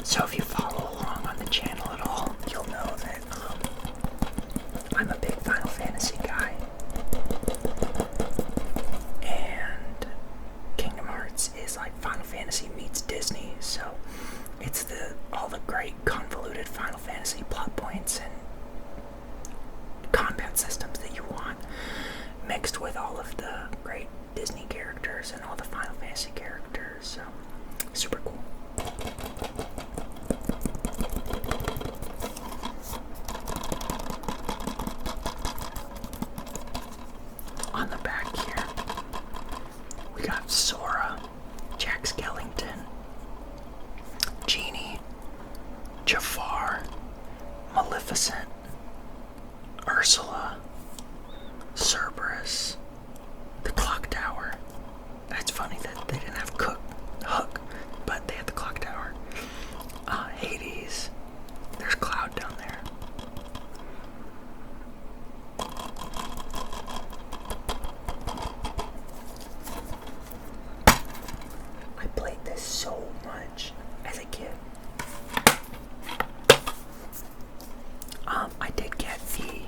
So if you follow along on the channel at all, you'll know that I'm a big Final Fantasy guy. And Kingdom Hearts is like Final Fantasy meets Disney, so it's all the great convoluted Final Fantasy plot points and combat systems that you want, mixed with all of the great Disney characters and all the Final Fantasy characters, so super cool. On the back here, we got Sora, Jack Skellington, Genie, Jafar, Maleficent, Ursula, Cerberus, the Clock Tower. That's funny that they didn't have Hook, but they had the Clock Tower. Hades. There's Cloud down there. I played this so much as a kid. I did get the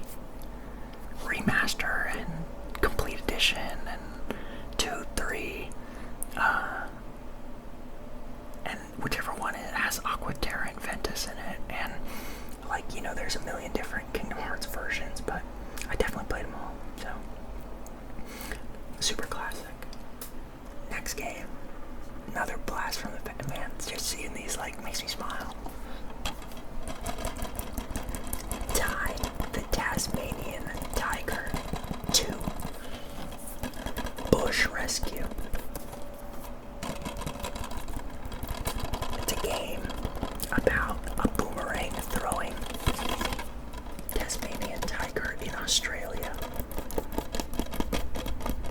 remaster and complete edition and 2, 3, and whichever one it has Aqua Terra and Ventus in it, and there's a million different Kingdom Hearts versions, but I definitely played them all, so super classic. Next game, another blast from the past. Man, just seeing these makes me smile. Ty, the Tasmanian Tiger 2, Bush Rescue. It's a game about a boomerang throwing Tasmanian tiger in Australia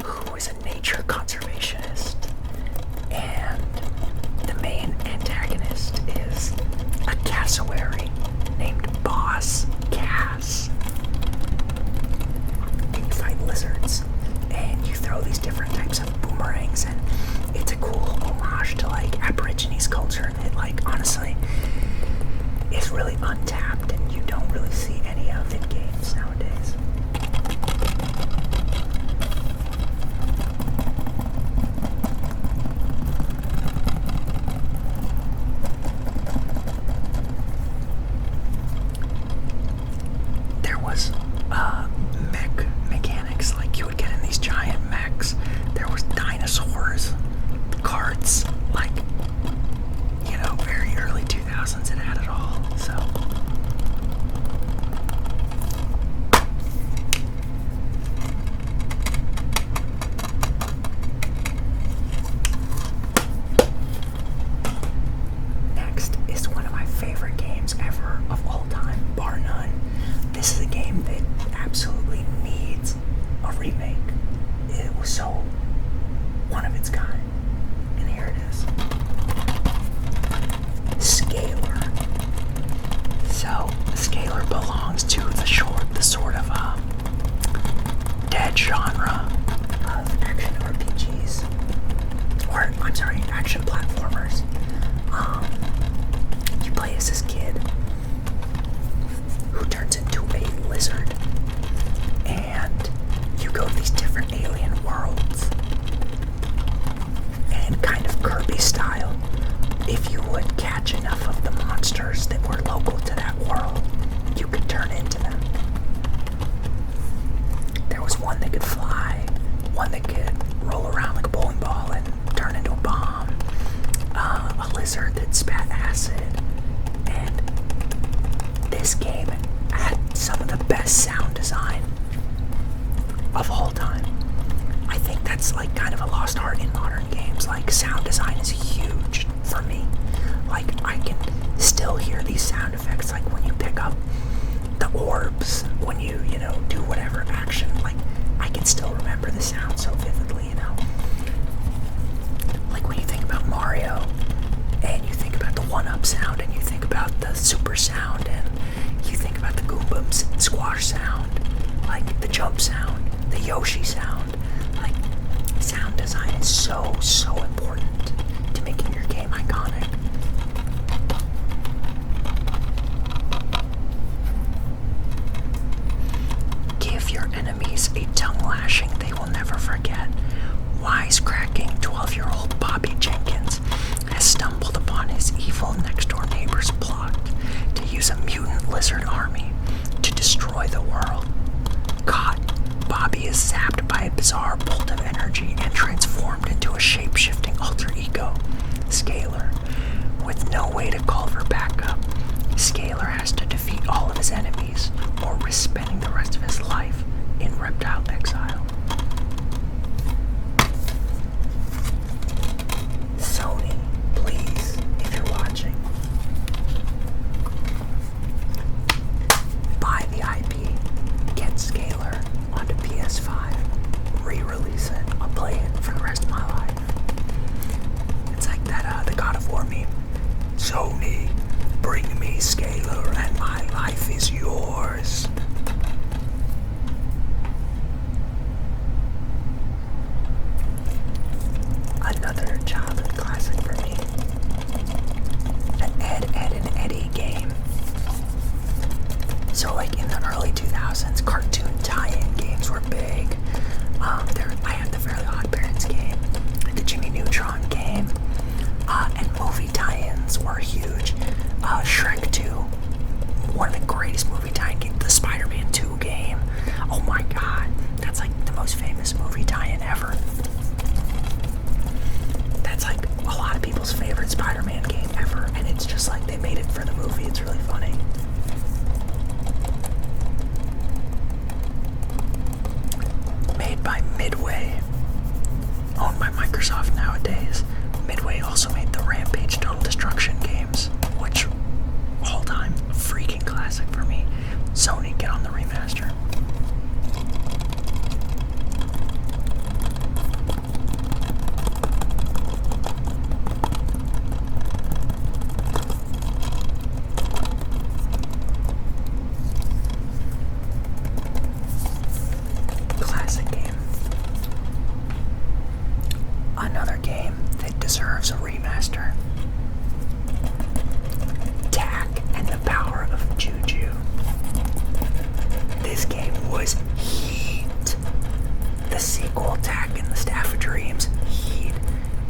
who is a nature conservationist, and the main antagonist is a cassowary named Boss Cass. And you fight lizards, and you throw these different types of boomerangs, and it's a cool homage to Aborigines culture that honestly is really untapped, and you don't really see any of in games nowadays. There was mech mechanics, you would get in these giant mechs. There was dinosaurs, carts, very early 2000s. It had it all, so. Next is one of my favorite games ever of all time, bar none. This is a game that absolutely needs a remake. It was so one of its kind, and here it is. Scalar. So Scalar belongs to the sort of dead genre of action RPGs, or I'm sorry, action platformers. You play as this kid who turns into a lizard, and you go to these different alien worlds, and kind of Kirby style. If you would catch enough of the monsters that were local to that world, you could turn into them. There was one that could fly, one that could roll around like a bowling ball and turn into a bomb, a lizard that spat acid, and this game had some of the best sound design of all time. I think that's kind of a lost art in modern games. Sound design is huge for me. I can still hear these sound effects, when you pick up the orbs, when you do whatever action. I can still remember the sound so vividly, when you think about Mario, and you think about the 1-up sound, and you think about the super sound, and you think about the Goombas and squash sound, the jump sound, the Yoshi sound. Sound design is so important to making your game iconic. on his evil next-door neighbor's plot to use a mutant lizard army to destroy the world. Caught, Bobby is zapped by a bizarre bolt of energy and transformed into a shape-shifting alter ego, Scalar. With no way to call for backup, Scalar has to defeat all of his enemies or risk spending the rest of his life in reptile exile. Sony, please, if you're watching, buy the IP, get Scalar onto PS5, re-release it, I'll play it for the rest of my life. It's like that, the God of War meme. Sony, bring me Scalar and my life is yours. Another childhood classic for me. An Ed, and Eddie game. So like in the early 2000s, cartoon tie-in games were big. I had the Fairly Odd Parents game, the Jimmy Neutron game, and movie tie-ins were huge. Shrek 2, one of the greatest movie tie-in games, the Spider-Man 2 game. Oh my god, that's like the most famous movie tie-in ever. That's like a lot of people's favorite Spider-Man game ever, and it's just like they made it for the movie. It's really funny. Made by Midway, owned by Microsoft nowadays. Midway also made the Rampage Total Destruction games, which all-time freaking classic for me. Sony, get on the remaster. Classic game. Another game that deserves a remaster. Tak and the Power of Juju. This game was heat. The sequel, Tak and the Staff of Dreams, heat.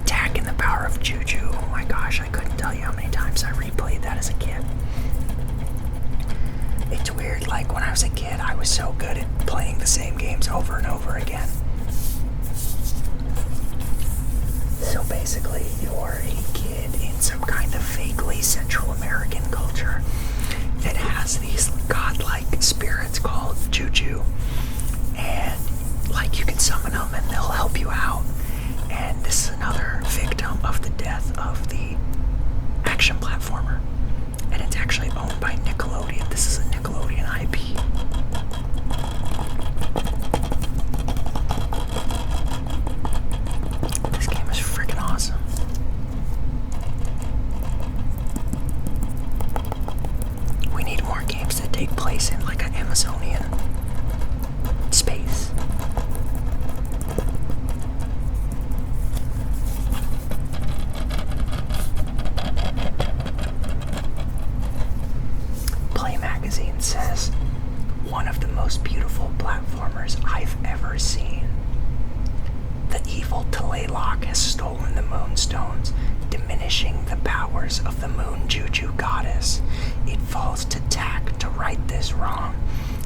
Tak and the Power of Juju. Oh my gosh, I couldn't tell you how many times I replayed that as a kid. It's weird, like when I was a kid, I was so good at playing the same games over and over again. So basically, you're a kid in some kind of vaguely Central American culture that has these godlike spirits called Juju, and like you can summon them and they'll help you out. And this is another victim of the death of the action platformer, and it's actually owned by Nickelodeon. This is a Nickelodeon IP. This game is freaking awesome. We need more games that take place in like an Amazonian space. Play Magazine says, one of the most beautiful platformers I've ever seen. The evil Tlaloc has stolen the Moonstones, diminishing the powers of the Moon Juju goddess. It falls to Tak to right this wrong.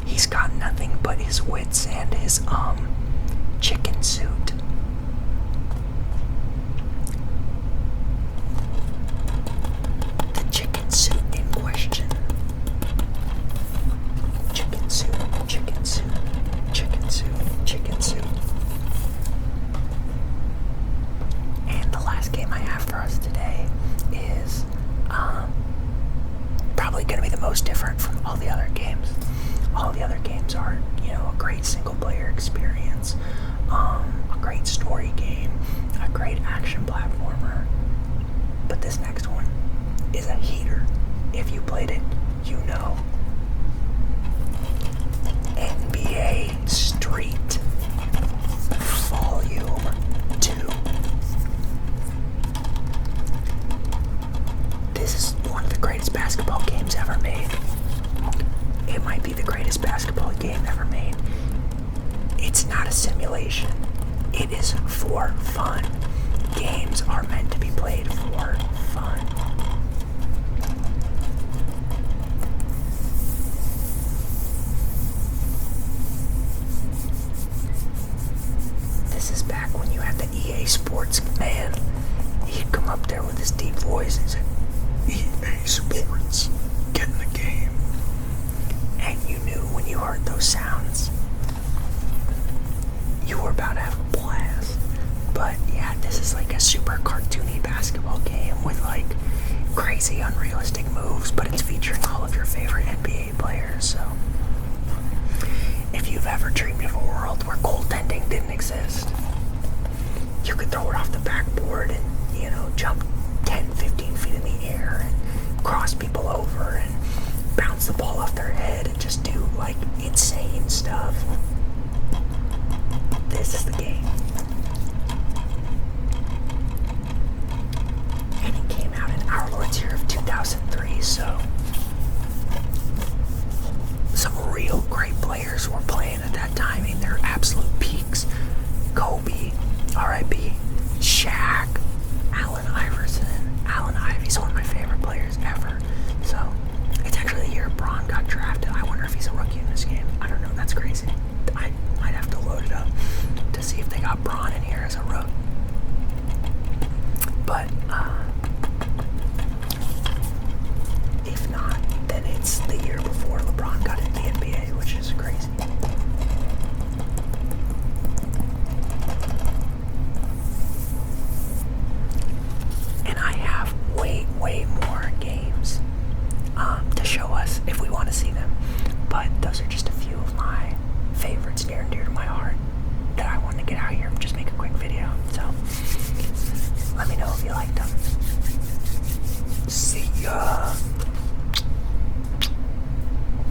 He's got nothing but his wits and his, chicken suit. The chicken suit in question. Chicken suit, chicken suit, chicken suit, chicken suit. And the last game I have for us today is probably going to be the most different from all the other games. All the other games are, a great single-player experience, a great story game, a great action platformer. But this next one is a heater. If you played it, you know. NBA Street Volume 2. This is one of the greatest basketball games ever made. It might be the greatest basketball game ever made. It's not a simulation. It is for fun. Games are meant to be played for fun. up there with his deep voice and he said, EA Sports, get in the game. And you knew when you heard those sounds, you were about to have a blast. But yeah, this is like a super cartoony basketball game with like crazy unrealistic moves, but it's featuring all of your favorite NBA players. So if you've ever dreamed of a world where goaltending didn't exist, you could throw it off the backboard and, you know, jump 10, 15 feet in the air and cross people over and bounce the ball off their head and just do like insane stuff. This is the game. And it came out in our Lord's year of 2003, so some real great players were playing at that time in their absolute peaks. Kobe, R.I.P., Shaq, Allen Iverson.